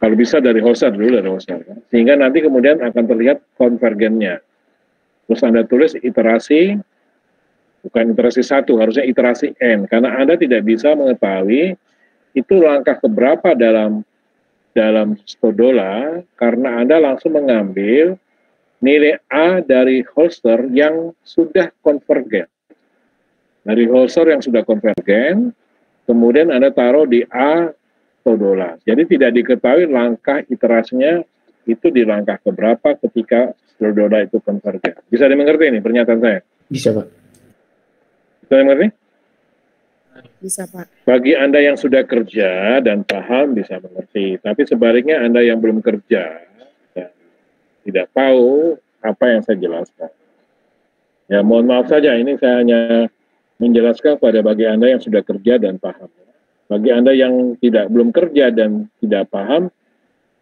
Kalau bisa dari hoster dulu, dari hoster. Kan? Sehingga nanti kemudian akan terlihat konvergennya. Terus Anda tulis iterasi, bukan iterasi 1, harusnya iterasi N. Karena Anda tidak bisa mengetahui itu langkah keberapa dalam Stodola, karena Anda langsung mengambil nilai A dari holster yang sudah konvergen. Dari holster yang sudah konvergen, kemudian Anda taruh di A Stodola. Jadi tidak diketahui langkah iterasinya itu di langkah keberapa ketika Stodola itu konvergen. Bisa dimengerti ini pernyataan saya? Bisa, Pak. Bisa dimengerti? Bisa, Pak. Bagi Anda yang sudah kerja dan paham bisa mengerti. Tapi sebaliknya Anda yang belum kerja dan tidak tahu apa yang saya jelaskan. Ya mohon maaf saja, ini saya hanya menjelaskan pada bagi Anda yang sudah kerja dan paham. Bagi Anda yang belum kerja dan tidak paham,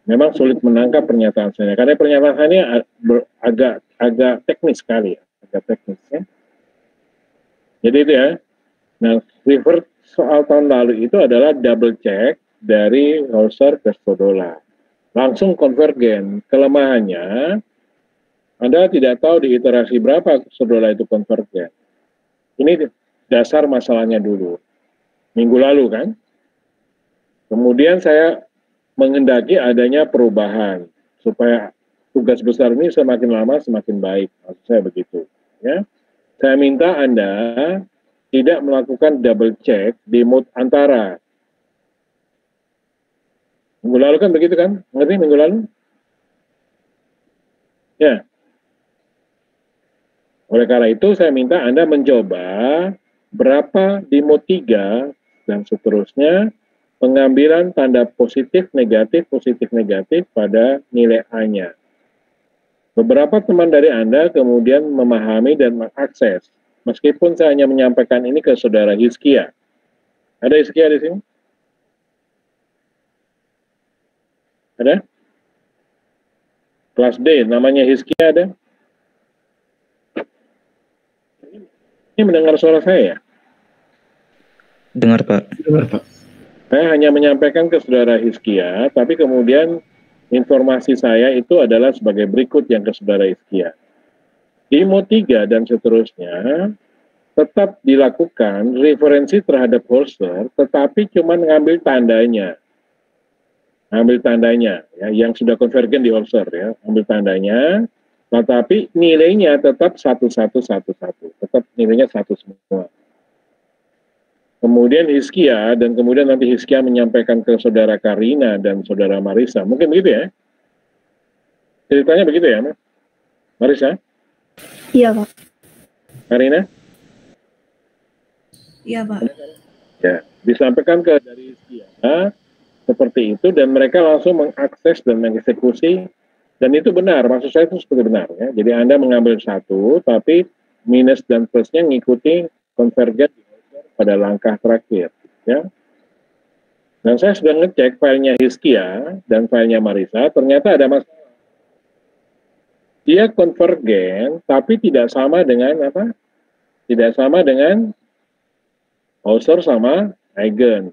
memang sulit menangkap pernyataan saya. Karena pernyataan saya agak teknis sekali, agak teknis ya. Jadi itu ya. Nah, revert soal tahun lalu itu adalah double check dari holster ke Stodola. Langsung konvergen. Kelemahannya, Anda tidak tahu di iterasi berapa Stodola itu konvergen. Ini dasar masalahnya dulu. Minggu lalu kan. Kemudian saya menghendaki adanya perubahan supaya tugas besar ini semakin lama semakin baik. Maksud saya begitu. Ya. Saya minta Anda tidak melakukan double check di mode antara. Minggu lalu kan begitu kan? Ngerti minggu lalu? Ya. Oleh karena itu saya minta Anda mencoba berapa di mode 3 dan seterusnya pengambilan tanda positif negatif pada nilai A-nya. Beberapa teman dari Anda kemudian memahami dan mengakses. Meskipun saya hanya menyampaikan ini ke saudara Hizkia. Ada Hizkia di sini? Ada? Kelas D, namanya Hizkia ada? Ini mendengar suara saya ya? Dengar, Pak. Dengar, Pak. Saya hanya menyampaikan ke saudara Hizkia, tapi kemudian informasi saya itu adalah sebagai berikut yang ke saudara Hizkia. Di mode 3 dan seterusnya, tetap dilakukan referensi terhadap holster, tetapi cuma ngambil tandanya. Ambil tandanya, ya, yang sudah konvergen di holster, ya, ambil tandanya, tetapi nilainya tetap 1111, tetap nilainya 1 semua. Kemudian Hizkia, dan kemudian nanti Hizkia menyampaikan ke saudara Karina dan saudara Marisa. Mungkin begitu ya? Ceritanya begitu ya, Marisa? Iya, Pak. Karina? Iya, Pak. Ya, disampaikan ke dari Hizkia seperti itu, dan mereka langsung mengakses dan mengeksekusi, dan itu benar, maksud saya itu seperti benar ya. Jadi Anda mengambil 1, tapi minus dan plusnya ngikuti konvergen pada langkah terakhir ya. Dan saya sudah ngecek filenya Hizkia dan filenya Marisa, ternyata ada masalah. Dia konvergen tapi tidak sama dengan apa? Tidak sama dengan Hauser sama Eigen.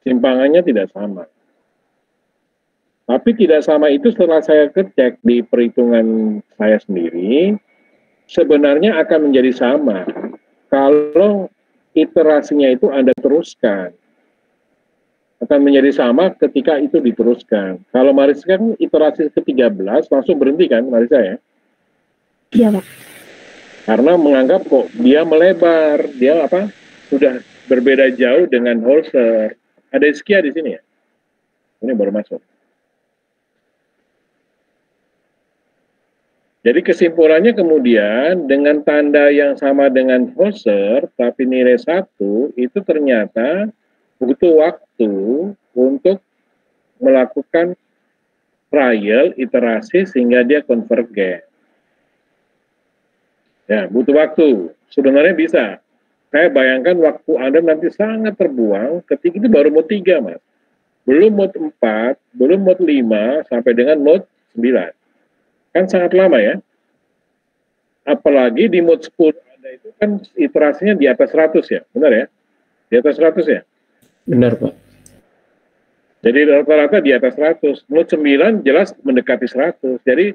Simpangannya tidak sama. Tapi tidak sama itu setelah saya cek di perhitungan saya sendiri, sebenarnya akan menjadi sama kalau iterasinya itu Anda teruskan. Akan menjadi sama ketika itu diteruskan. Kalau Marisa kan iterasi ke-13 langsung berhenti kan Marisa ya? Iya, Pak. Karena menganggap kok dia melebar, dia apa? Sudah berbeda jauh dengan Holzer. Ada Hizkia di sini ya? Ini baru masuk. Jadi kesimpulannya kemudian dengan tanda yang sama dengan Holzer tapi nilai 1 itu ternyata butuh waktu untuk melakukan trial, iterasi sehingga dia konvergen. Ya, butuh waktu. Sebenarnya bisa. Saya bayangkan waktu Anda nanti sangat terbuang ketika itu baru mode 3, Mas. Belum mode 4, belum mode 5, sampai dengan mode 9. Kan sangat lama ya. Apalagi di mode 10 Anda itu kan iterasinya di atas 100 ya, benar ya? Di atas 100 ya? Benar, Pak. Jadi rata-rata di atas 100. Mode 9 jelas mendekati 100. Jadi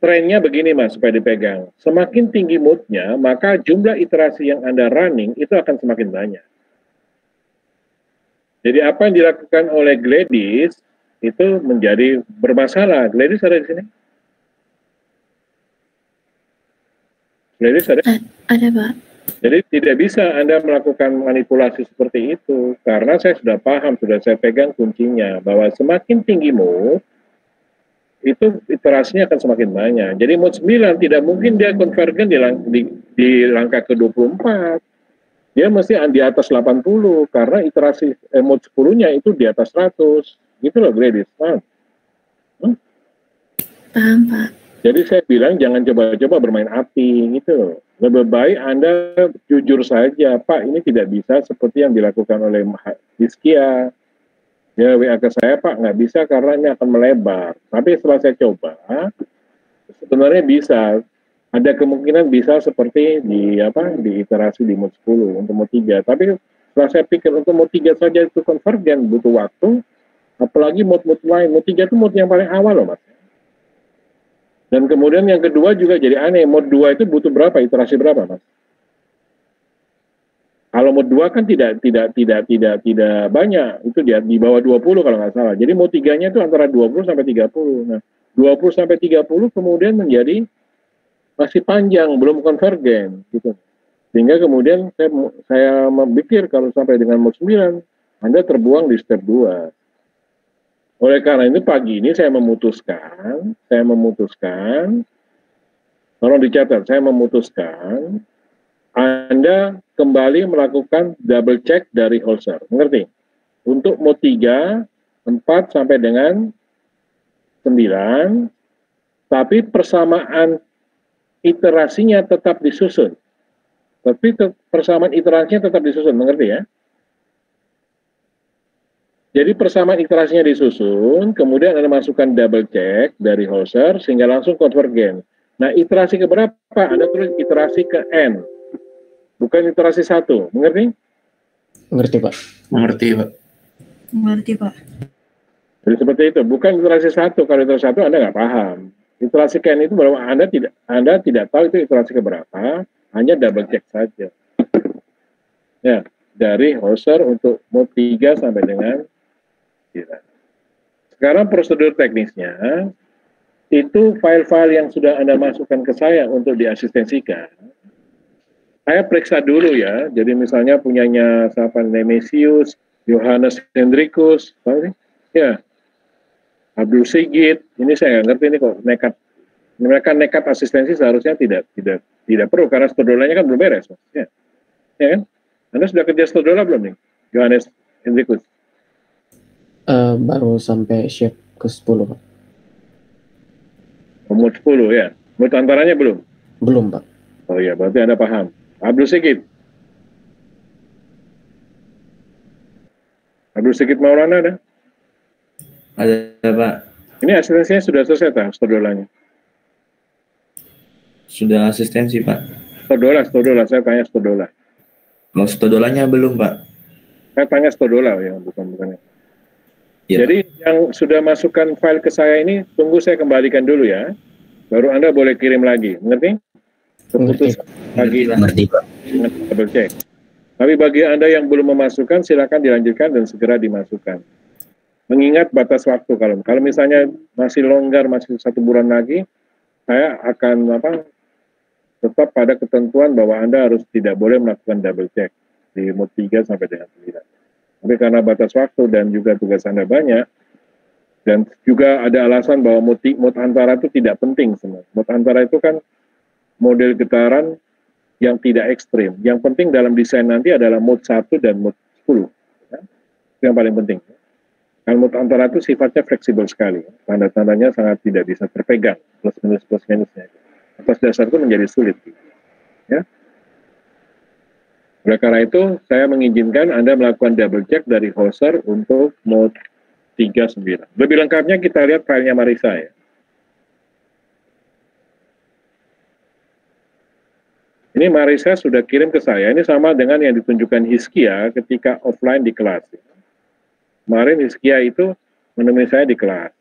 trennya begini Mas, supaya dipegang. Semakin tinggi mode-nya, maka jumlah iterasi yang Anda running itu akan semakin banyak. Jadi apa yang dilakukan oleh Gladys itu menjadi bermasalah. Gladys ada di sini? Gladys ada? Ada, Pak. Jadi tidak bisa Anda melakukan manipulasi seperti itu, karena saya sudah paham, sudah saya pegang kuncinya, bahwa semakin tinggi mode, itu iterasinya akan semakin banyak. Jadi mode 9 tidak mungkin dia konvergen di langkah ke-24. Dia mesti di atas 80, karena iterasi mode 10-nya itu di atas 100. Gitu loh, Gladys. Paham, Pak. Jadi saya bilang jangan coba-coba bermain api gitu loh. Lebih baik Anda jujur saja, Pak, ini tidak bisa seperti yang dilakukan oleh Hizkia. Ya, WA ke saya, Pak, nggak bisa karena ini akan melebar. Tapi setelah saya coba, sebenarnya bisa. Ada kemungkinan bisa seperti di iterasi di mode 10 untuk mode 3. Tapi setelah saya pikir untuk mode 3 saja itu konvergen butuh waktu, apalagi mode-mode lain. Mode 3 itu mode yang paling awal loh, Mas. Dan kemudian yang kedua juga jadi aneh, mode 2 itu butuh berapa, iterasi berapa, Mas? Kalau mode 2 kan tidak banyak, itu di bawah 20 kalau nggak salah. Jadi mode 3-nya itu antara 20 sampai 30. Nah, 20 sampai 30 kemudian menjadi masih panjang, belum konvergen gitu. Sehingga kemudian saya memikir kalau sampai dengan mode 9, Anda terbuang di step 2. Oleh karena itu pagi ini saya memutuskan, tolong dicatat, saya memutuskan Anda kembali melakukan double check dari Holzer, mengerti? Untuk mode 3, 4 sampai dengan 9, tapi persamaan iterasinya tetap disusun. Tapi persamaan iterasinya tetap disusun, mengerti ya? Jadi persamaan iterasinya disusun, kemudian Anda masukkan double check dari Holzer sehingga langsung konvergen. Nah, iterasi ke berapa? Anda tulis iterasi ke N. Bukan iterasi 1, mengerti? Mengerti, Pak. Mengerti, Pak. Mengerti, Pak. Jadi seperti itu, bukan iterasi 1. Kalau iterasi 1 Anda nggak paham. Iterasi ke N itu bahwa Anda tidak tahu itu iterasi ke berapa, hanya double check saja. Ya, dari Holzer untuk mode 3 sampai dengan 9. Sekarang prosedur teknisnya, itu file-file yang sudah Anda masukkan ke saya untuk diasistensikan, saya periksa dulu ya. Jadi misalnya punyanya siapa, Nemesius, Johannes Hendrikus, ya, Abdul Sigit. Ini saya nggak ngerti ini kok nekat. Mereka nekat asistensi seharusnya tidak perlu karena stodolanya kan belum beres, ya. Ya kan? Anda sudah kerja stodola belum nih, Johannes Hendrikus? Baru sampai shape ke-10, Pak. Mode 10 ya. Mode antaranya belum? Belum, Pak. Oh iya, berarti Anda paham. Abdul Sigit. Abdul Sigit Maulana ada? Ada, Pak. Ini asistensinya sudah selesai tak, stodolanya? Sudah asistensi, Pak. Stodola, saya tanya stodola. Mau stodolanya belum, Pak? Saya tanya stodola ya, bukan. Ya, Jadi yang sudah masukkan file ke saya ini, tunggu saya kembalikan dulu ya. Baru Anda boleh kirim lagi, mengerti? Terputus pagi Mengerti, Pak. double check. Tapi bagi Anda yang belum memasukkan, silakan dilanjutkan dan segera dimasukkan. Mengingat batas waktu, kalau misalnya masih longgar, masih 1 bulan lagi, saya akan tetap pada ketentuan bahwa Anda tidak boleh melakukan double check di mode 3 sampai dengan 9. Tapi karena batas waktu dan juga tugas Anda banyak, dan juga ada alasan bahwa mode antara itu tidak penting sebenarnya. Mode antara itu kan model getaran yang tidak ekstrim. Yang penting dalam desain nanti adalah mode 1 dan mode 10. Ya. Itu yang paling penting. Kalau mode antara itu sifatnya fleksibel sekali. Tanda-tandanya sangat tidak bisa terpegang. Plus minusnya. Atas dasar itu menjadi sulit. Ya. Oleh karena itu, saya mengizinkan Anda melakukan double check dari Holzer untuk mode 39. Lebih lengkapnya kita lihat filenya Marisa ya. Ini Marisa sudah kirim ke saya, ini sama dengan yang ditunjukkan Hizkia ketika offline di kelas. Kemarin Hizkia itu menemui saya di kelas.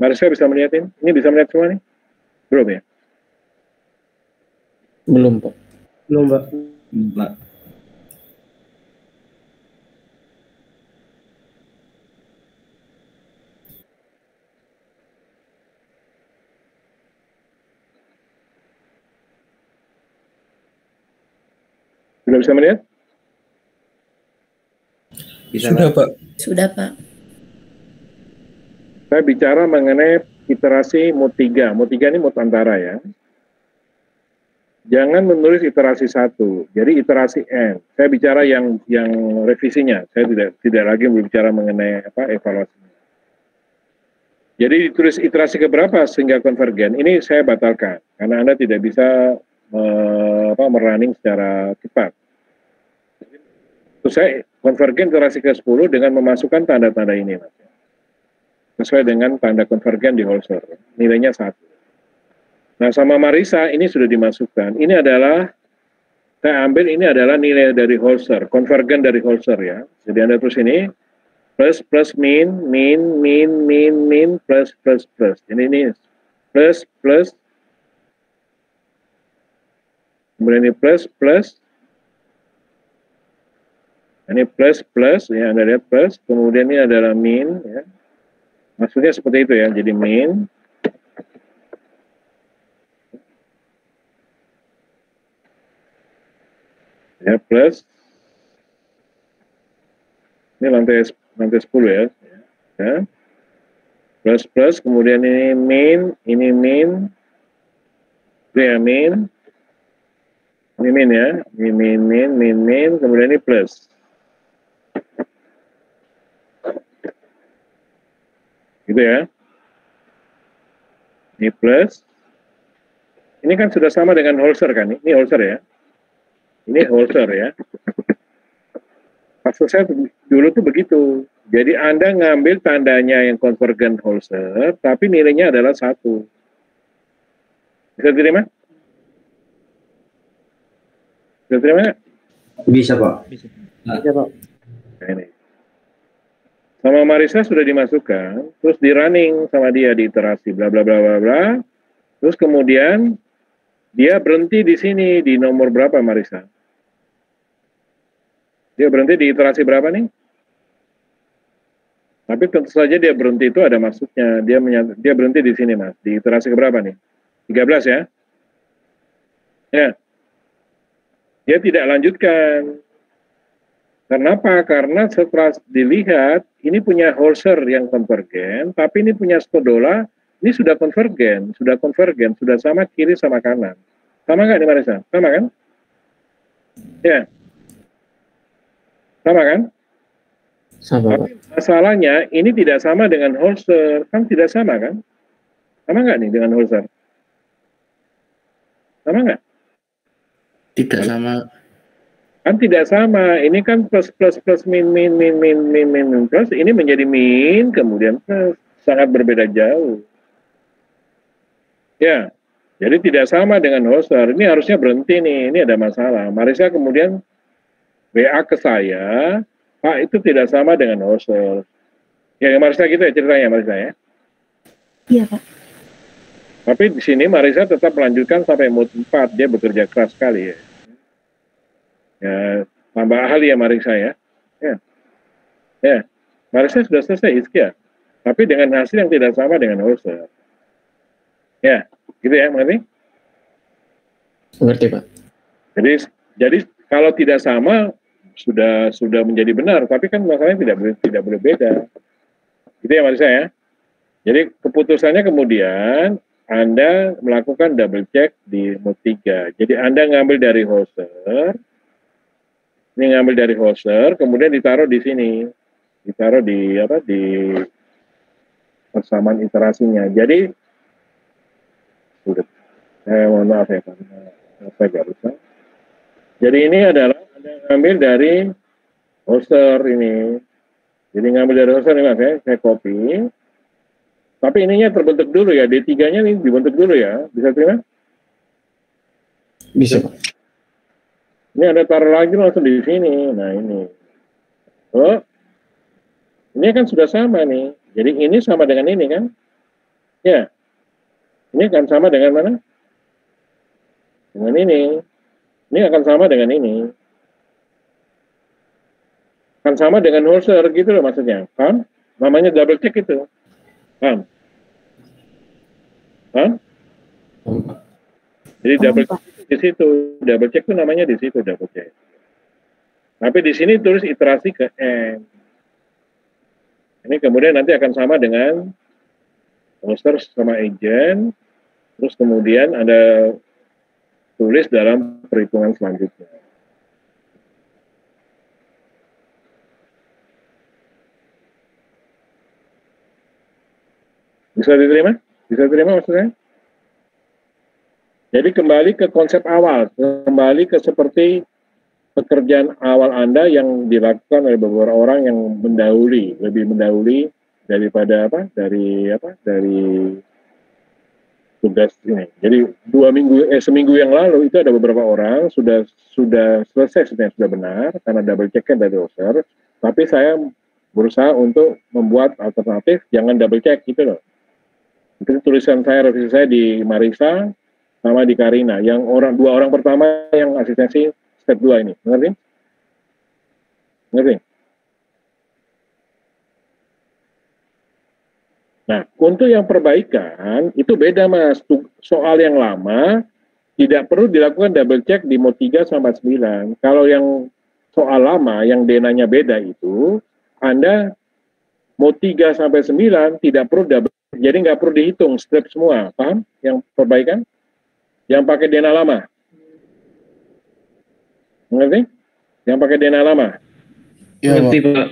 Marsha bisa melihat ini? Ini bisa melihat semua nih? Belum ya? Belum, Pak. Belum, Pak. Pak. Sudah bisa melihat? Bisa, Sudah, Pak. Pak. Sudah, Pak. Saya bicara mengenai iterasi mod 3. Mod 3 ini mod antara ya. Jangan menulis iterasi 1. Jadi iterasi N. Saya bicara yang revisinya. Saya tidak lagi berbicara mengenai evaluasinya. Jadi ditulis iterasi keberapa sehingga konvergen. Ini saya batalkan karena Anda tidak bisa merunning secara cepat. Terus saya konvergen iterasi ke-10 dengan memasukkan tanda-tanda ini, Mas. Sesuai dengan tanda konvergen di Holzer. Nilainya 1. Nah, sama Marisa ini sudah dimasukkan. Ini adalah, saya ambil ini adalah nilai dari Holzer, konvergen dari Holzer ya. Jadi Anda terus ini, plus, plus, min, plus, plus, plus. Ini plus, plus, kemudian ini plus, plus, ini plus, plus, ya Anda lihat plus, kemudian ini adalah min, ya. Maksudnya seperti itu ya, jadi min, ya plus, ini lantai 10 ya, ya. Plus plus, kemudian ini min, itu ya min, ini min ya, ini min, kemudian ini plus. Gitu ya. Ini plus. Ini kan sudah sama dengan Holzer kan? Ini Holzer ya. Ini Holzer ya. Maksud saya dulu tuh begitu. Jadi Anda ngambil tandanya yang konvergen Holzer, tapi nilainya adalah 1. Bisa diterima? Bisa diterima nggak? Bisa, Pak. Bisa, Pak. Nah, ini. Sama Marisa sudah dimasukkan, terus di running sama dia di iterasi bla bla bla bla bla. Terus kemudian dia berhenti di sini di nomor berapa Marisa? Dia berhenti di iterasi berapa nih? Tapi tentu saja dia berhenti itu ada maksudnya. Dia berhenti di sini Mas, di iterasi keberapa nih? 13 ya? Ya. Dia tidak lanjutkan. Kenapa? Karena setelah dilihat, ini punya Holzer yang konvergen, tapi ini punya Stodola, ini sudah konvergen, sudah sama kiri sama kanan. Sama nggak nih Marisa? Sama kan? Ya. Sama kan? Sama, Tapi Pak. masalahnya, ini tidak sama dengan Holzer. Kan tidak sama kan? Sama nggak nih dengan Holzer? Sama nggak? Tidak sama. Kan tidak sama, ini kan plus min plus, ini menjadi min kemudian plus, sangat berbeda jauh. Ya, jadi tidak sama dengan Holzer. Ini harusnya berhenti nih, ini ada masalah. Marisa kemudian WA ke saya, Pak itu tidak sama dengan Holzer. Ya Marisa gitu ya ceritanya Marisa ya. Iya, Pak. Tapi di sini Marisa tetap melanjutkan sampai mod 4, dia bekerja keras sekali ya. Ya, tambah ahli ya Marisa ya. Ya, Marisa sudah selesai Hizkia, tapi dengan hasil yang tidak sama dengan Holzer. Ya, gitu ya, mengerti? Mengerti, Pak. Jadi kalau tidak sama sudah menjadi benar, tapi kan masalahnya tidak boleh beda. Gitu ya Marisa ya. Jadi keputusannya kemudian Anda melakukan double check di mod 3. Jadi Anda ngambil dari Holzer. Ini ngambil dari Holzer, kemudian ditaruh di sini, ditaruh di persamaan iterasinya. Jadi, mohon maaf ya, saya nggak bisa. Jadi ini adalah Anda ngambil dari Holzer ini. Jadi ngambil dari Holzer ini Mas ya, saya copy. Tapi ininya terbentuk dulu ya, D3-nya ini dibentuk dulu ya, bisa terima? Bisa, Pak. Ini ada taruh lagi langsung di sini. Nah ini. Oh, ini Ini kan sudah sama nih. Jadi ini sama dengan ini kan? Ya. Ini akan sama dengan mana? Dengan ini. Ini akan sama dengan ini. Akan sama dengan Holzer gitu loh maksudnya. Paham? Namanya double check itu. Paham? Paham? Jadi double check di situ. Double check itu namanya di situ double check. Tapi di sini tulis iterasi ke N. Ini kemudian nanti akan sama dengan Holzer sama agent. Terus kemudian ada tulis dalam perhitungan selanjutnya. Bisa diterima? Bisa diterima maksudnya? Jadi kembali ke konsep awal, kembali ke seperti pekerjaan awal Anda yang dilakukan oleh beberapa orang yang mendahului, lebih mendahului daripada dari tugas ini. Jadi seminggu yang lalu itu ada beberapa orang sudah selesai sebenarnya, sudah benar karena double check dari Holzer, tapi saya berusaha untuk membuat alternatif, jangan double check gitu loh. Itu tulisan saya, revisi saya di Marisa sama di Karina. Yang dua orang pertama yang asistensi step 2 ini. Ngerti? Ngerti? Nah, untuk yang perbaikan itu beda Mas. Soal yang lama tidak perlu dilakukan double check di mod 3 sampai 9. Kalau yang soal lama yang denanya beda itu, Anda mod 3 sampai 9 tidak perlu double. Jadi nggak perlu dihitung step semua, paham? Yang perbaikan, yang pakai dena lama, mengerti? Yang pakai dena lama. Ya, Ngerti, Pak.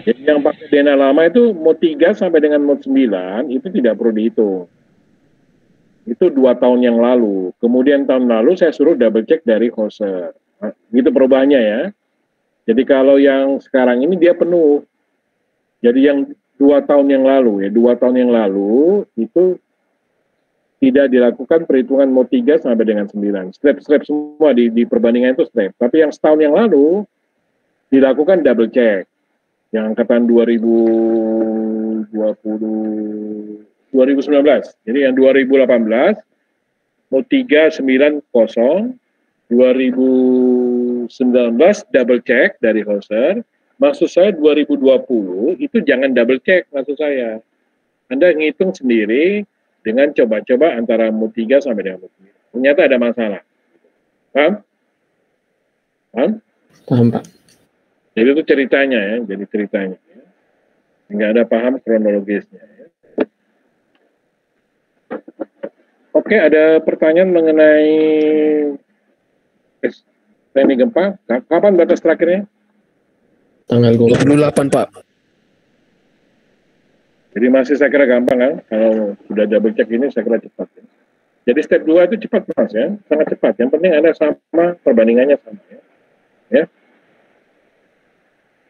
Jadi yang pakai dena lama itu mod 3 sampai dengan mod 9 itu tidak perlu dihitung. Itu 2 tahun yang lalu. Kemudian tahun lalu saya suruh double check dari Holzer. Nah, gitu perubahannya ya. Jadi kalau yang sekarang ini dia penuh. Jadi yang 2 tahun yang lalu ya, 2 tahun yang lalu itu tidak dilakukan perhitungan mod 3 sampai dengan 9. Step-step semua di perbandingan itu step. Tapi yang setahun yang lalu dilakukan double check. Yang angkatan 2019. Jadi yang 2018 mod 3 90, 2019 double check dari Holzer. Maksud saya 2020 itu jangan double check maksud saya. Anda ngitung sendiri dengan coba-coba antara mod 3 sampai dengan mod 9. Ternyata ada masalah. Paham? Paham? paham Pak. Jadi itu ceritanya ya, jadi ceritanya. Ya. Nggak ada paham kronologisnya. Ya. Oke, ada pertanyaan mengenai teknik gempa. Kapan batas terakhirnya? Tanggal 28 Pak. Jadi masih saya kira gampang kan, kalau sudah double check ini saya kira cepat. Ya. Jadi step 2 itu cepat Mas ya, sangat cepat. Yang penting Anda sama, perbandingannya sama ya. Ya.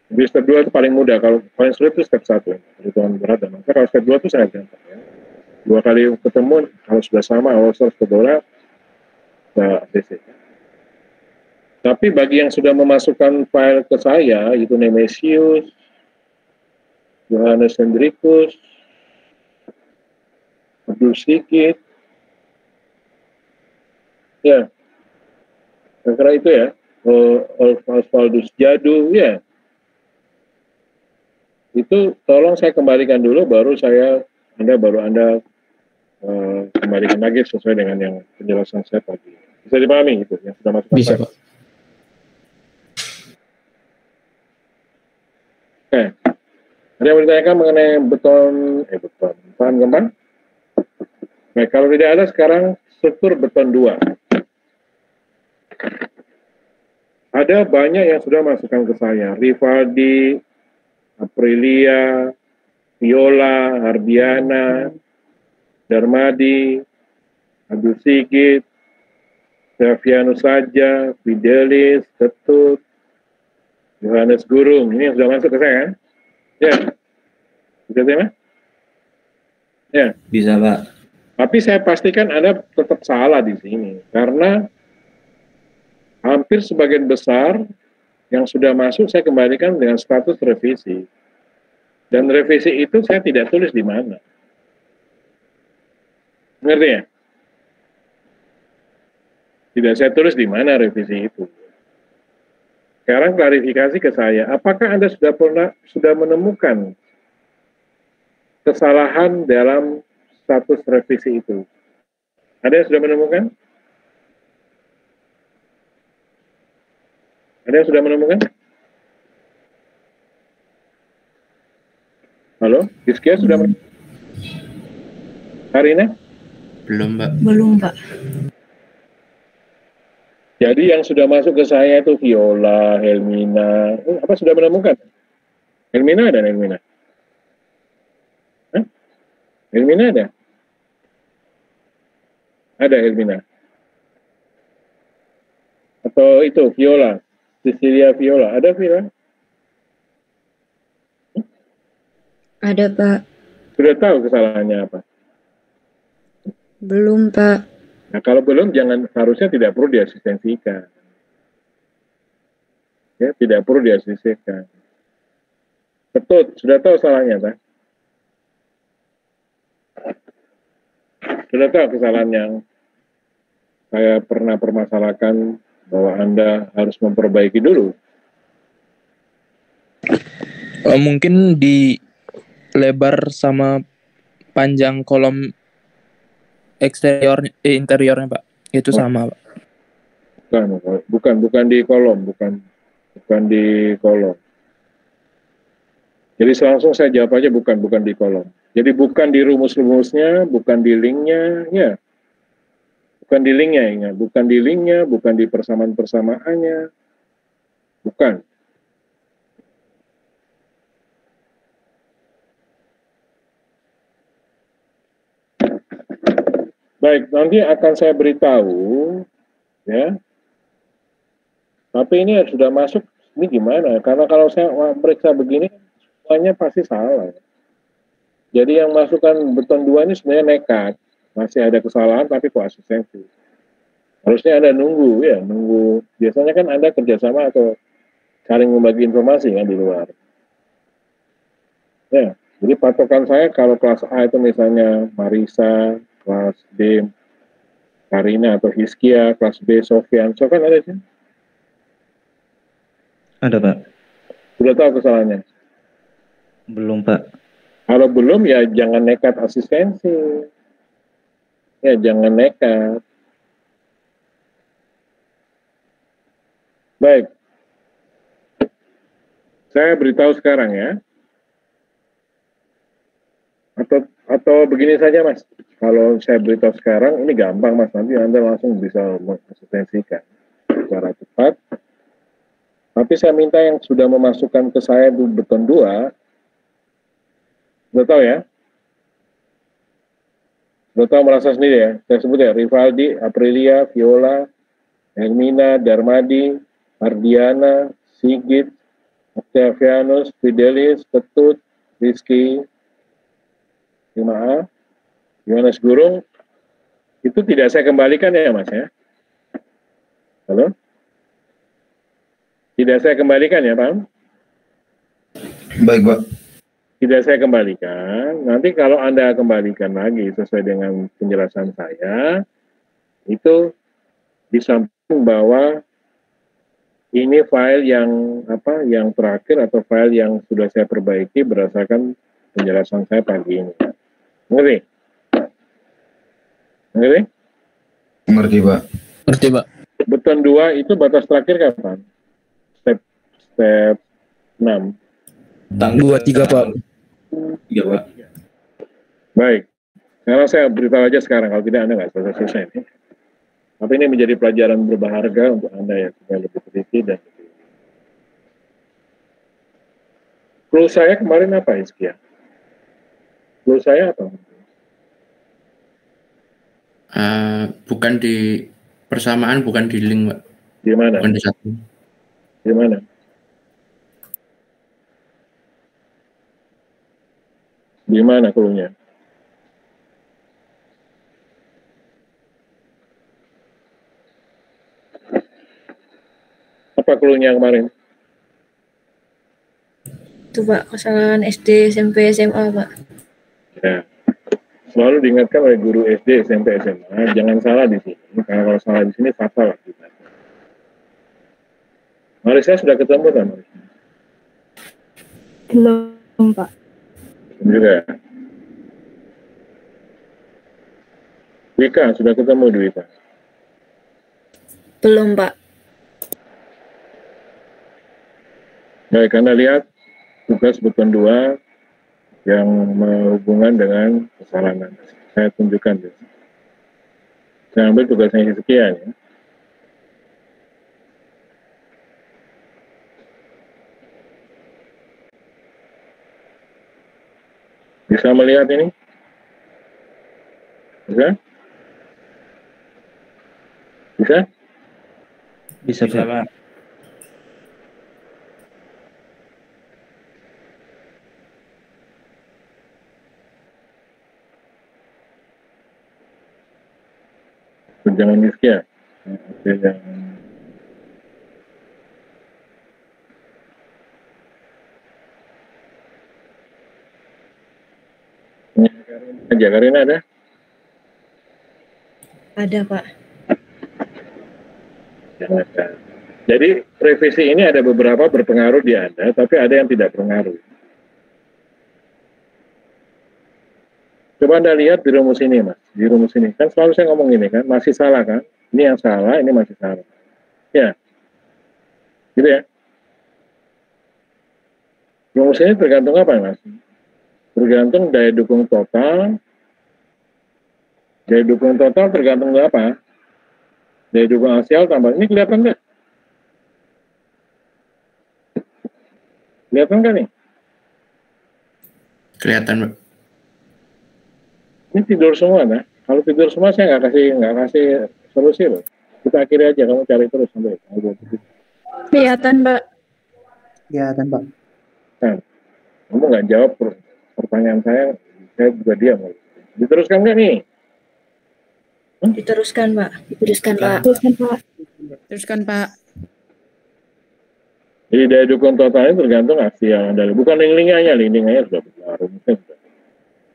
Jadi step 2 itu paling mudah, kalau paling sulit itu step 1 ya, perhitungan berat dan maka kalau step 2 itu sangat gampang ya. 2 kali ketemu, kalau sudah sama, Holzer ke bola, ACC. Tapi bagi yang sudah memasukkan file ke saya, itu Nemesius, Johannes Hendrikus, Abdul Sikit, ya, saya kira itu ya, Osvaldus Jadu, ya, itu tolong saya kembalikan dulu, baru Anda kembalikan lagi sesuai dengan yang penjelasan saya tadi. Bisa dipahami itu, yang sudah masuk bisa file. Pak. Oke. Ada yang ditanyakan mengenai beton, bahan gempa? Nah, kalau tidak ada sekarang struktur beton 2. Ada banyak yang sudah masukkan ke saya. Rivaldi, Aprilia, Viola, Hardiana, Darmadi, Abdul Sigit, Savianus Saja, Fidelis, Ketut, Yohanes Gurung. Ini yang sudah masuk ke saya kan? Ya. Bisa terima? Ya. Bisa, Pak. Tapi saya pastikan Anda tetap salah di sini. Karena hampir sebagian besar yang sudah masuk saya kembalikan dengan status revisi. Dan revisi itu saya tidak tulis di mana. Ngerti ya? Tidak saya tulis di mana revisi itu. Sekarang klarifikasi ke saya, apakah Anda sudah menemukan kesalahan dalam status revisi itu? Ada yang sudah menemukan? Ada yang sudah menemukan? Halo, Rizkia sudah menemukan? Karina? Belum, Mbak. Belum, Pak. Jadi yang sudah masuk ke saya itu Viola, Helmina, apa sudah menemukan? Helmina ada, Helmina? Hah? Helmina ada? Ada Helmina? Atau itu Viola, Cecilia Viola, ada Viola? Ada, Pak. Sudah tahu kesalahannya apa? Belum, Pak. Nah, kalau belum, harusnya tidak perlu diasistensikan. Ya, tidak perlu diasistensikan. Betul, sudah tahu salahnya, Pak? Sudah tahu kesalahan yang saya pernah permasalahkan bahwa Anda harus memperbaiki dulu? Mungkin di lebar sama panjang kolom interiornya Pak, itu sama Pak. Bukan di kolom, bukan di kolom. Jadi langsung saya jawab aja bukan di kolom. Jadi bukan di rumus-rumusnya, bukan di linknya, ya. Bukan di linknya, ingat. Bukan di linknya, bukan di persamaan-persamaannya. Bukan. Baik, nanti akan saya beritahu, ya. Tapi ini sudah masuk, ini gimana? Karena kalau saya periksa begini, semuanya pasti salah. Jadi yang masukkan beton 2 ini sebenarnya nekat. Masih ada kesalahan, tapi kok asistensi. Harusnya Anda nunggu, ya. Nunggu. Biasanya kan Anda kerjasama atau saling membagi informasi kan di luar. Ya, jadi patokan saya kalau kelas A itu misalnya Marisa, kelas D Karina atau Hiskia, kelas B Sofian, so kan ada sih? Ada, Pak. Sudah tahu kesalahannya? Belum, Pak. Kalau belum, ya jangan nekat asistensi. Ya, jangan nekat. Baik. Saya beritahu sekarang ya. Atau begini saja, Mas. Kalau saya beritahu sekarang, ini gampang, Mas. Nanti Anda langsung bisa mengasistensikan secara cepat. Tapi saya minta yang sudah memasukkan ke saya itu beton 2, sudah tahu ya? Sudah tahu merasa sendiri ya? Saya sebut ya, Rivaldi, Aprilia, Viola, Hermina, Darmadi, Ardiana, Sigit, Octavianus, Fidelis, Ketut, Rizky, 5A, Yohanes Gurung, itu tidak saya kembalikan ya Mas ya? Halo? Tidak saya kembalikan ya, Pak? Baik, Pak. Tidak saya kembalikan. Nanti kalau Anda kembalikan lagi sesuai dengan penjelasan saya, itu disampaikan bahwa ini file yang terakhir atau file yang sudah saya perbaiki berdasarkan penjelasan saya pagi ini. Mengerti? Mengerti? Mengerti, Pak. Ngerti Pak. Beton 2 itu batas terakhir kapan? Step 6. 2-3 Pak. Iya, Pak. Baik. Sekarang saya beritahu aja sekarang, kalau tidak Anda nggak selesai nih. Tapi ini menjadi pelajaran berharga untuk Anda ya, supaya lebih teliti dan lebih. Clue saya kemarin apa, Iskia? Clue saya apa? Bukan di persamaan, bukan di link, Pak. Di mana? Bukan di satu. Di mana? Di mana clue-nya? Apa clue-nya kemarin? itu Pak, kesalahan SD, SMP, SMA Pak. Ya. Selalu diingatkan oleh guru SD, SMP, SMA, jangan salah di sini. Karena kalau salah di sini fatal kita. Marisa sudah ketemu kan? Belum, Pak. Juga. Wika, sudah ketemu Dwika? Belum Pak. Baik, Anda lihat tugas beton 2 yang berhubungan dengan kesalahan. Saya tunjukkan. Saya ambil tugasnya sekian ya. Bisa melihat ini? Bisa? Bisa? Bisa, Pak. Jangan miskin. Oke, jangan. Karina ada? Ada Pak. Jangan ada. Jadi revisi ini ada beberapa berpengaruh di Anda, tapi ada yang tidak berpengaruh. Coba Anda lihat di rumus ini, Mas. Di rumus ini. Kan selalu saya ngomong ini kan, masih salah kan? Ini yang salah, ini masih salah. Ya. Gitu ya. Rumus ini tergantung apa, Mas? Tergantung daya dukung total. Daya dukung total tergantung apa? Daya dukung aksial tambah. Ini kelihatan nggak? Kelihatan nggak nih? Kelihatan, Pak. Ini tidur semua, nah. Kalau tidur semua saya nggak kasih solusi loh. Kita akhiri aja, kamu cari terus sampai. Kelihatan, Pak. Kelihatan, Pak. Nah, kamu nggak jawab pertanyaan saya juga diam. Diteruskan nggak nih? Diteruskan Pak. Diteruskan Pak. Teruskan, Pak. Teruskan Pak. Jadi daya dukung totalnya tergantung aksi yang ada. Bukan linglingannya sudah berpengaruh.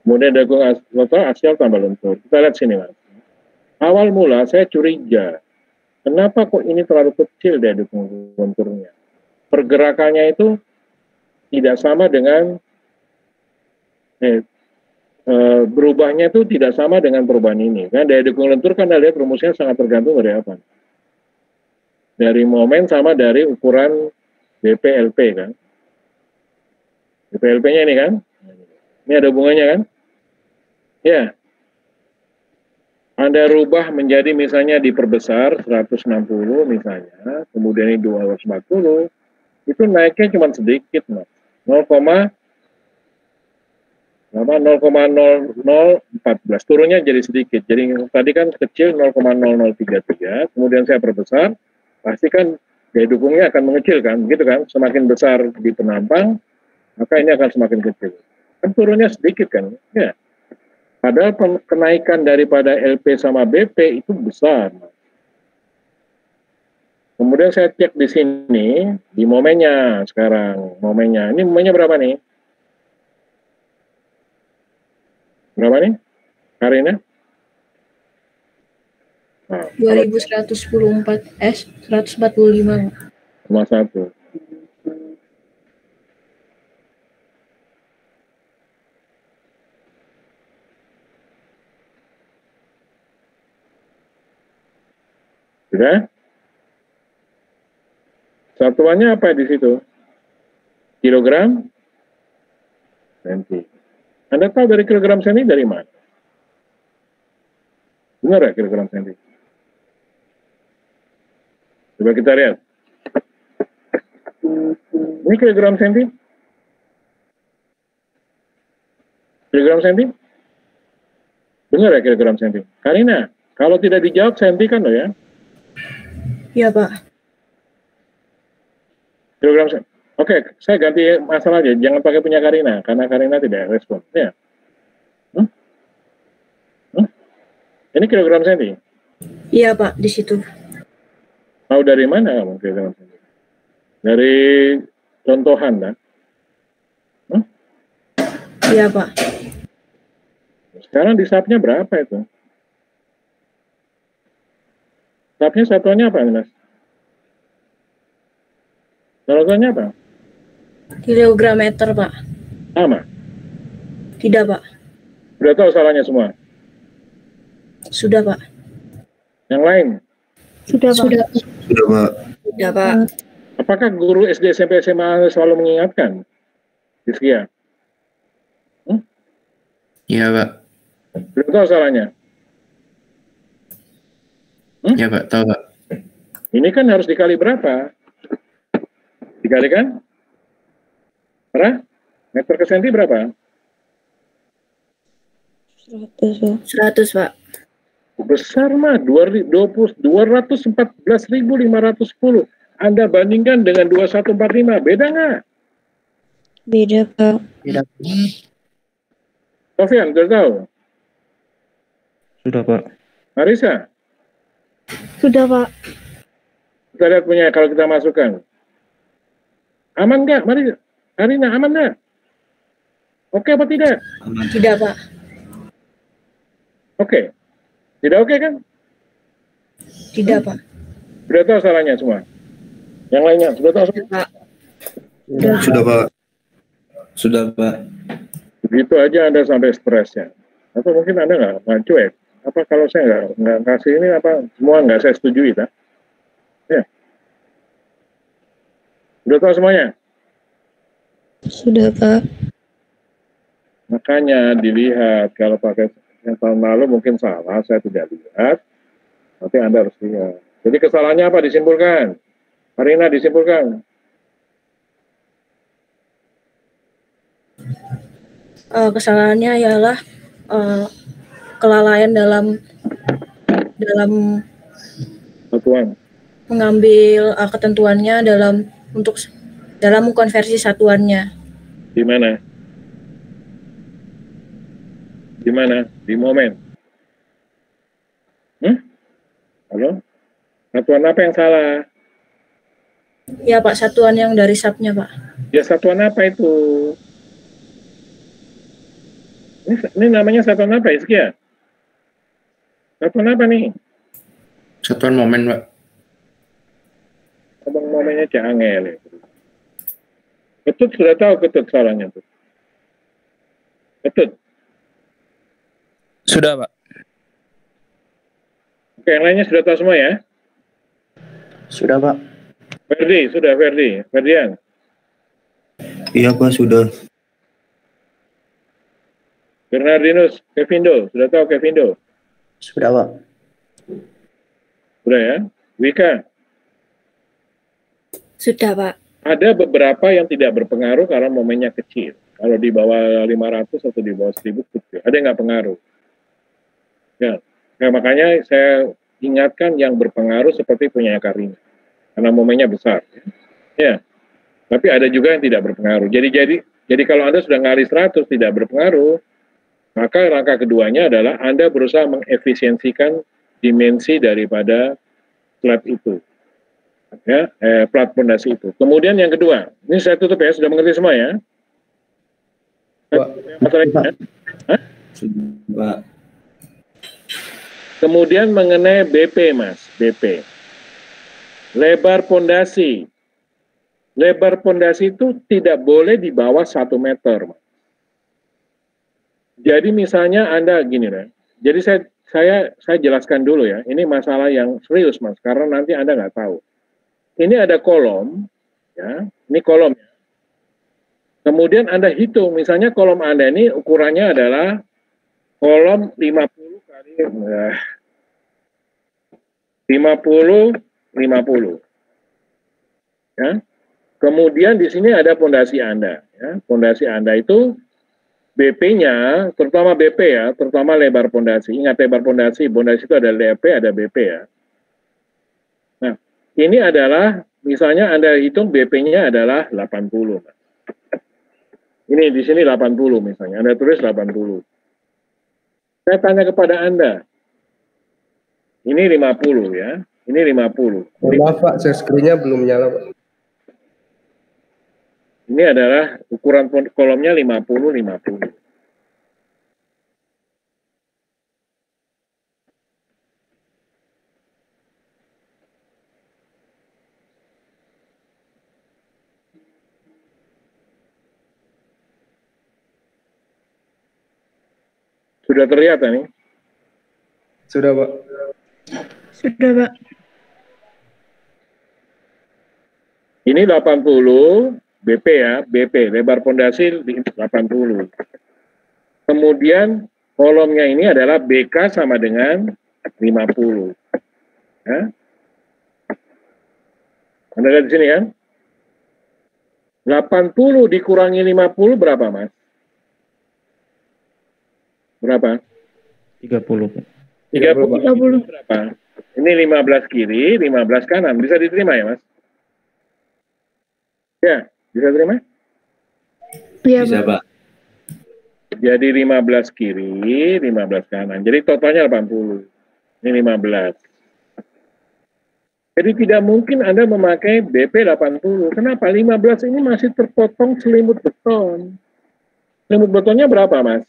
Kemudian daya dukung total aksial tambah lentur. Kita lihat sini, Mas. Awal mula saya curiga, kenapa kok ini terlalu kecil daya dukung lenturnya? Pergerakannya itu tidak sama dengan berubahnya itu tidak sama dengan perubahan ini. Kan daya dukung lentur kan Anda lihat rumusnya sangat tergantung dari apa? Dari momen sama dari ukuran DPLP kan. DPLP-nya ini kan. Ini ada hubungannya kan? Ya. Anda rubah menjadi misalnya diperbesar 160 misalnya, kemudian ini 240, itu naiknya cuma sedikit, Mas. 0,0014, turunnya jadi sedikit. Jadi tadi kan kecil 0,0033, kemudian saya perbesar, pasti kan daya dukungnya akan mengecil kan, begitu kan? Semakin besar di penampang, maka ini akan semakin kecil. Kan turunnya sedikit kan, ya. Padahal kenaikan daripada LP sama BP itu besar. Kemudian saya cek di sini, di momennya sekarang, momennya. Ini momennya berapa nih? Berapa nih, Karina? Nah, 2114 145. 1,1. Sudah? Satuannya apa di situ? Kilogram? Senti. Anda tahu dari kilogram senti dari mana? Benar ya kilogram senti? Coba kita lihat. Ini kilogram senti? Kilogram senti? Benar ya kilogram senti? Karina, kalau tidak dijawab senti kan loh ya? Iya Pak. Kilogram senti. Oke, saya ganti masalah aja. Jangan pakai punya Karina, karena Karina tidak respon. Ya. Ini kilogram senti? Iya Pak, di situ. Tahu dari mana kamu kilogram senti? Dari contohan, kan? Iya, Pak. Sekarang di SAP-nya berapa itu? SAP-nya satuannya apa, Mas? Satuannya apa? Kilogrameter, Pak. Sama. Tidak, Pak. Sudah tahu salahnya semua? Sudah, Pak. Yang lain? Sudah, Pak. Sudah, Pak. Sudah, Pak. Apakah guru SD, SMP, SMA selalu mengingatkan? Rizkia? Iya, Pak. Sudah tahu salahnya? Iya, Pak. Tahu, Pak. Ini kan harus dikali berapa? Dikalikan? Berapa? Meter ke senti berapa? 100, Pak. Besar mah, 214.510. Anda bandingkan dengan 2145, beda nggak? Beda, Pak. Tidak. Sofian, sudah tahu? Sudah, Pak. Marisa, Sudah, Pak. kita lihat punya kalau kita masukkan. Aman nggak, Marisa? Arina, aman nggak? Oke apa tidak? Tidak, Pak. Oke. Tidak oke kan? Tidak, Pak. Sudah tahu salahnya semua? Yang lainnya, sudah tahu semua? Pak. Sudah, Pak. Sudah, Pak. Begitu aja Anda sampai stresnya. Atau mungkin Anda nggak cuek. Apa kalau saya nggak kasih ini apa semua nggak saya setujui, tak? Ya. Sudah tahu semuanya? Sudah, Pak. Makanya dilihat kalau pakai yang tahun lalu mungkin salah, saya tidak lihat. Nanti Anda harus lihat. Jadi kesalahannya apa? Disimpulkan. Marina disimpulkan. Kesalahannya ialah kelalaian dalam Satuan. mengambil ketentuannya dalam mengkonversi satuannya. Di mana? Di mana? Di momen. Halo? Satuan apa yang salah? Ya, Pak, satuan yang dari SAP-nya, Pak. Ya satuan apa itu? Ini namanya satuan apa, Iskia? Satuan apa nih? Satuan momen, Pak. Abang momennya Cangel. Ketut sudah tahu ketut salahnya tuh. Ketut. Sudah, Pak. Oke, yang lainnya sudah tahu semua ya? Sudah, Pak. Ferdian. Iya, Pak, sudah. Bernardinus, Kevindo, sudah tahu Kevindo? Sudah, Pak. Sudah ya? Wika, Sudah, Pak. ada beberapa yang tidak berpengaruh karena momennya kecil. Kalau di bawah 500 atau di bawah 1000 kecil. Ada yang nggak pengaruh. Ya, makanya saya ingatkan yang berpengaruh seperti punya Karina. Karena momennya besar. Ya. Tapi ada juga yang tidak berpengaruh. Jadi kalau Anda sudah ngali 100 tidak berpengaruh, maka langkah keduanya adalah Anda berusaha mengefisiensikan dimensi daripada plat itu. Ya, plat pondasi itu. Kemudian yang kedua, ini saya tutup ya, sudah mengerti semua ya? Masalahnya. Pak. Kemudian mengenai BP, Mas, BP. Lebar pondasi. Lebar pondasi itu tidak boleh di bawah 1 meter, Mas. Jadi misalnya Anda gini ya. Jadi saya jelaskan dulu ya. Ini masalah yang serius, Mas, karena nanti Anda nggak tahu. Ini ada kolom, ya. Ini kolomnya. Kemudian Anda hitung, misalnya kolom Anda ini ukurannya adalah kolom 50 kali 50. Ya. Kemudian di sini ada pondasi Anda. Ya. Pondasi Anda itu BP-nya, terutama BP ya, terutama lebar pondasi. Ingat lebar pondasi itu ada LP, ada BP ya. Nah, ini adalah, misalnya Anda hitung BP-nya adalah 80. Ini di sini 80 misalnya, Anda tulis 80. Saya tanya kepada Anda, ini 50 ya, ini 50. Maaf Pak, share screen-nya belum nyala Pak. Ini adalah ukuran kolomnya 50. Sudah terlihat nih? Sudah, Pak. Sudah, Pak. Ini 80 BP ya, BP lebar pondasi di 80. Kemudian kolomnya ini adalah BK sama dengan 50. Ya. Anda lihat di sini kan? 80 dikurangi 50 berapa, Mas? Berapa? 30, Pak. 30 berapa? Ini 15 kiri, 15 kanan. Bisa diterima ya, Mas? Ya, bisa terima? Iya, Bisa, Pak. Pak. Jadi 15 kiri, 15 kanan. Jadi totalnya 80. Ini 15. Jadi tidak mungkin Anda memakai BP 80. Kenapa? 15 ini masih terpotong selimut beton. Selimut betonnya berapa, Mas?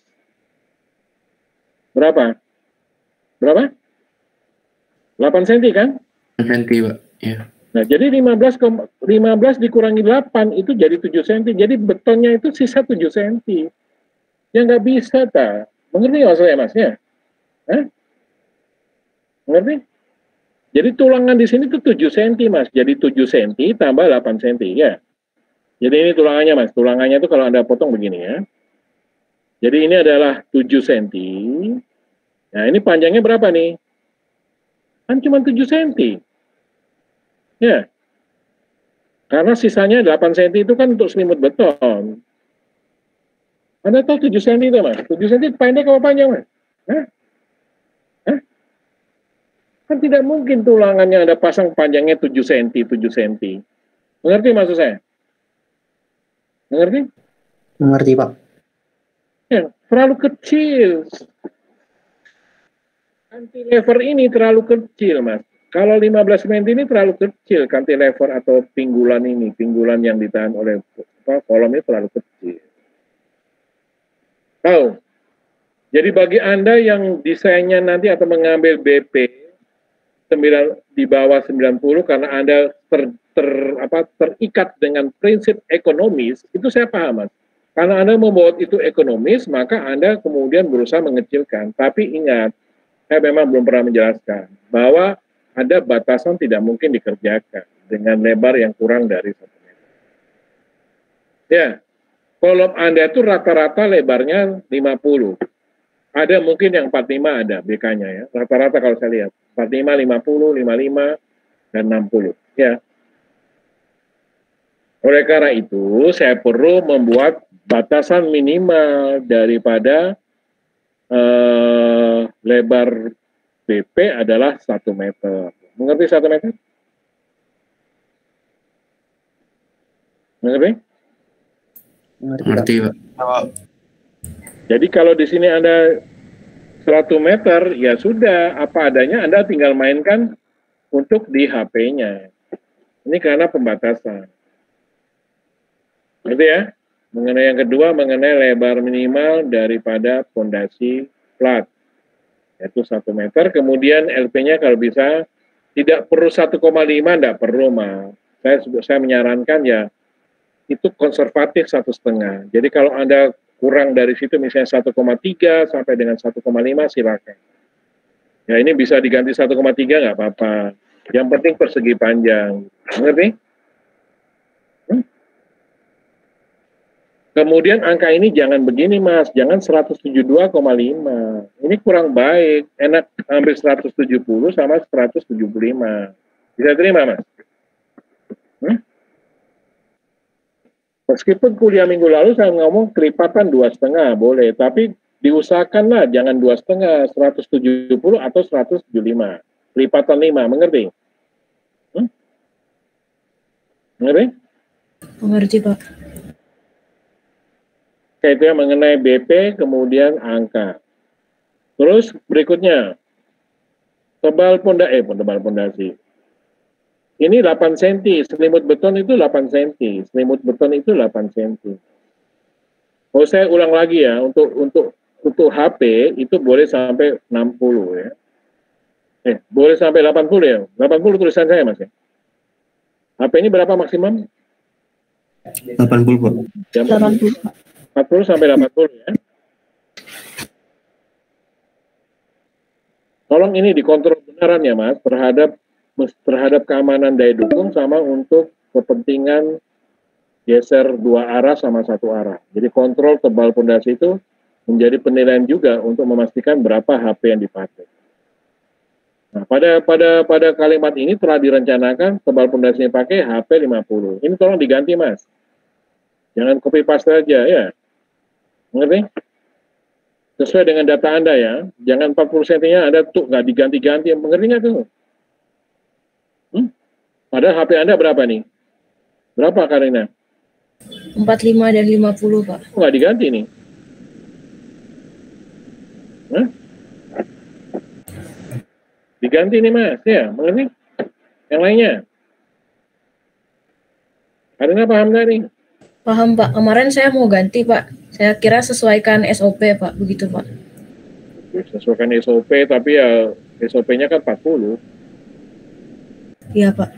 Berapa? Berapa? 8 cm kan? Nanti, Pak. Ya. Nah, jadi 15 dikurangi 8 itu jadi 7 cm. Jadi betonnya itu sisa 7 cm. Ya nggak bisa, tak? Mengerti nggak maksudnya, Mas? Ya? Hah? Mengerti? Jadi tulangan di sini tuh 7 cm, Mas. Jadi 7 cm tambah 8 cm, ya. Jadi ini tulangannya, Mas. Tulangannya itu kalau Anda potong begini, ya. Jadi ini adalah 7 cm. Nah, ini panjangnya berapa nih? Kan cuma 7 cm. Ya. Karena sisanya 8 cm itu kan untuk selimut beton. Anda tahu 7 cm itu, Mas? 7 cm pendek apa panjang, Mas? Hah? Hah? Kan tidak mungkin tulangannya Anda pasang panjangnya 7 cm, 7 cm. Mengerti maksud saya? Mengerti? Mengerti, Pak. Ya, terlalu kecil. Cantilever ini terlalu kecil, Mas. Kalau 15 cm ini terlalu kecil, cantilever atau pinggulan ini, pinggulan yang ditahan oleh kolom ini terlalu kecil. Tahu? Jadi bagi Anda yang desainnya nanti atau mengambil BP di bawah 90 karena Anda terikat dengan prinsip ekonomis, itu saya paham, Mas. Karena Anda membuat itu ekonomis, maka Anda kemudian berusaha mengecilkan. Tapi ingat, saya memang belum pernah menjelaskan bahwa ada batasan tidak mungkin dikerjakan dengan lebar yang kurang dari 1 meter. Ya, kolom Anda itu rata-rata lebarnya 50. Ada mungkin yang 45 ada BK-nya ya. Rata-rata kalau saya lihat. 45, 50, 55, dan 60. Ya. Oleh karena itu, saya perlu membuat batasan minimal daripada lebar BP adalah 1 meter. Mengerti 1 meter? Mengerti? Mengerti, Pak. Jadi kalau di sini Anda 100 meter, ya sudah, apa adanya Anda tinggal mainkan untuk di HP-nya. Ini karena pembatasan. Gitu ya. Mengenai yang kedua, mengenai lebar minimal daripada fondasi flat. Yaitu 1 meter, kemudian LP-nya kalau bisa tidak perlu 1,5, tidak perlu, Mas. Saya menyarankan ya, itu konservatif 1,5. Jadi kalau Anda kurang dari situ, misalnya 1,3 sampai dengan 1,5, silakan. Ya ini bisa diganti 1,3, nggak apa-apa. Yang penting persegi panjang. Mengerti? Kemudian angka ini jangan begini, Mas. Jangan 172,5. Ini kurang baik. Enak ambil 170 sama 175. Bisa terima, Mas? Meskipun kuliah minggu lalu saya ngomong kelipatan 2,5 boleh, tapi diusahakanlah jangan 2,5, 170 atau 175. Kelipatan 5, mengerti? Mengerti? Mengerti, Pak. Oke, itu yang mengenai BP, kemudian angka. Terus berikutnya, tebal pondasi. Ini 8 cm, selimut beton itu 8 cm, selimut beton itu 8 cm. Oh, saya ulang lagi ya, untuk HP itu boleh sampai 60 ya. Boleh sampai 80 ya, 80 tulisan saya, Mas ya. HP ini berapa maksimum? 80, Pak. 80, Pak. 40 sampai 80 ya. Tolong ini dikontrol beneran ya Mas, terhadap keamanan daya dukung sama untuk kepentingan geser 2 arah sama 1 arah. Jadi kontrol tebal pondasi itu menjadi penilaian juga untuk memastikan berapa HP yang dipakai. Nah, pada kalimat ini telah direncanakan tebal pondasi yang pakai HP 50. Ini tolong diganti Mas. Jangan copy paste aja ya. Mengerti? Sesuai dengan data Anda ya. Jangan 40 cm-nya Anda tuh nggak diganti-ganti. Mengerti nggak tuh? Padahal HP Anda berapa nih? Berapa Karina? 45 dan 50, Pak. Nggak diganti nih. Hah? Diganti nih Mas, ya, mengerti? Yang lainnya? Karina paham nggak nih? Paham, Pak. Kemarin saya mau ganti, Pak. Saya kira sesuaikan SOP, Pak. Begitu, Pak. Sesuaikan SOP, tapi ya SOP-nya kan 40. Iya, Pak.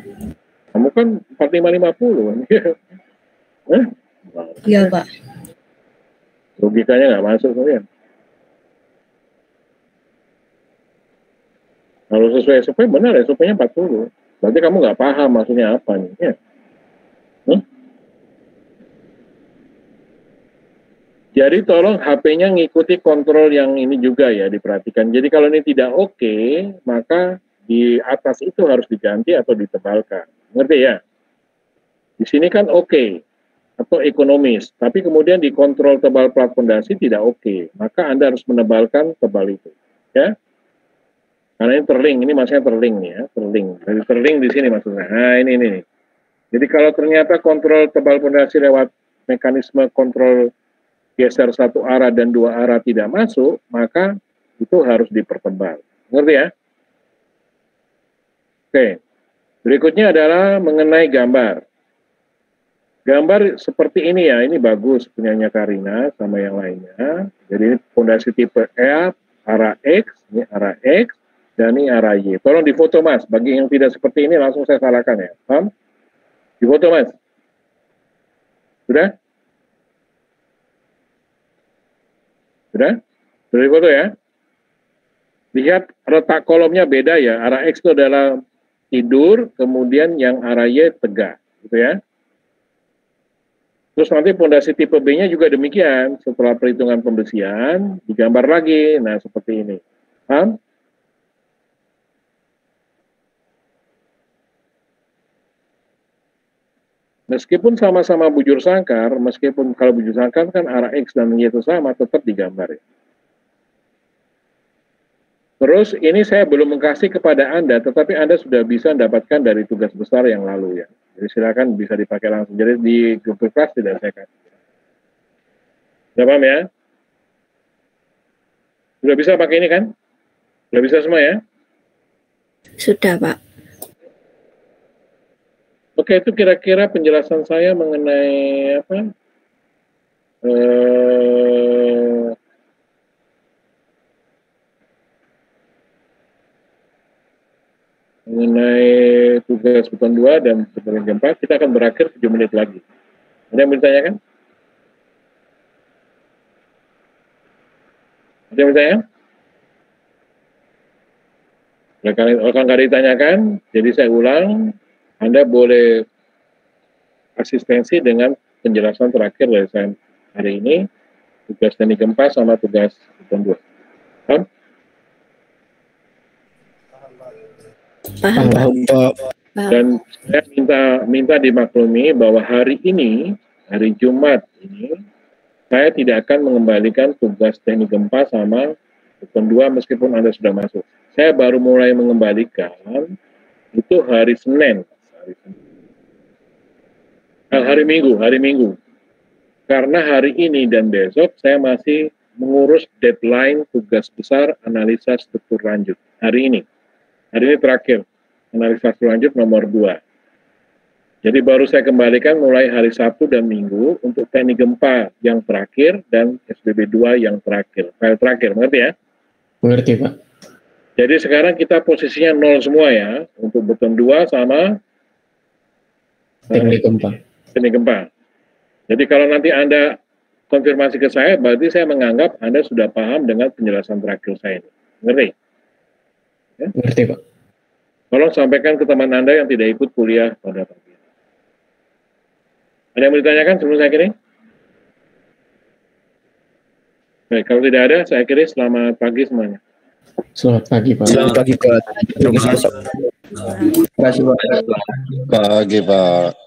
Kamu kan 45-50. Hah? Iya, Pak. Logikanya nggak masuk kalian. Kalau sesuai SOP benar SOP-nya 40. Berarti kamu nggak paham maksudnya apa nih. Ya. Jadi tolong HP-nya ngikuti kontrol yang ini juga ya diperhatikan. Jadi kalau ini tidak oke, maka di atas itu harus diganti atau ditebalkan. Ngerti ya? Di sini kan oke atau ekonomis, tapi kemudian dikontrol tebal plat pondasi tidak oke. Maka Anda harus menebalkan tebal itu. Ya. Karena ini terling, ini maksudnya terling nih ya, terling. Jadi terling di sini maksudnya. Nah, ini. Jadi kalau ternyata kontrol tebal pondasi lewat mekanisme kontrol geser 1 arah dan 2 arah tidak masuk, maka itu harus dipertebal. Ngerti ya? Oke. Berikutnya adalah mengenai gambar. Gambar seperti ini ya, ini bagus punyanya Karina sama yang lainnya. Jadi ini pondasi tipe E, arah X, ini arah X, dan ini arah Y. Tolong difoto Mas, bagi yang tidak seperti ini langsung saya salahkan ya. Paham? Difoto Mas. Sudah? Sudah? Sudah difoto ya? Lihat letak kolomnya beda ya. Arah X itu adalah tidur, kemudian yang arah Y tegak. Gitu ya. Terus nanti pondasi tipe B-nya juga demikian. Setelah perhitungan pembersihan, digambar lagi. Nah, seperti ini. Paham? Meskipun sama-sama bujur sangkar, meskipun kalau bujur sangkar kan arah X dan Y itu sama, tetap digambar ya. Terus ini saya belum mengkasih kepada Anda, tetapi Anda sudah bisa mendapatkan dari tugas besar yang lalu ya. Jadi silakan bisa dipakai langsung. Jadi di Google Class tidak saya kasih. Sudah paham ya? Sudah bisa pakai ini kan? Sudah bisa semua ya? Sudah, Pak. Oke, itu kira-kira penjelasan saya mengenai apa? Mengenai tugas beton 2 dan beton gempa. Kita akan berakhir 7 menit lagi. Ada yang bertanyakan? Ada yang bertanya? Kalau nggak ditanyakan, jadi saya ulang. Anda boleh asistensi dengan penjelasan terakhir dari saya hari ini, tugas teknik gempa sama tugas beton 2. Paham? Paham, Pak. Dan saya minta dimaklumi bahwa hari ini, hari Jumat ini, saya tidak akan mengembalikan tugas teknik gempa sama beton 2 meskipun Anda sudah masuk. Saya baru mulai mengembalikan itu hari Senin. Hari Minggu. Karena hari ini dan besok saya masih mengurus deadline tugas besar analisa struktur lanjut. Hari ini terakhir analisa struktur lanjut nomor 2. Jadi baru saya kembalikan mulai hari Sabtu dan Minggu untuk teknik gempa yang terakhir dan SBB 2 yang terakhir. File terakhir, mengerti ya? Mengerti, Pak. Jadi sekarang kita posisinya 0 semua ya untuk beton 2 sama Teknik gempa. Teknik gempa. Jadi kalau nanti Anda konfirmasi ke saya, berarti saya menganggap Anda sudah paham dengan penjelasan terakhir saya ini. Ngerti? Ngerti, Pak. Tolong sampaikan ke teman Anda yang tidak ikut kuliah pada pagi. Ada yang mau ditanyakan sebelum saya akhiri? Baik, kalau tidak ada, saya akhiri. Selamat pagi semuanya. Selamat pagi, Pak. Selamat pagi, Pak. Terima kasih, Pak. Pagi, Pak.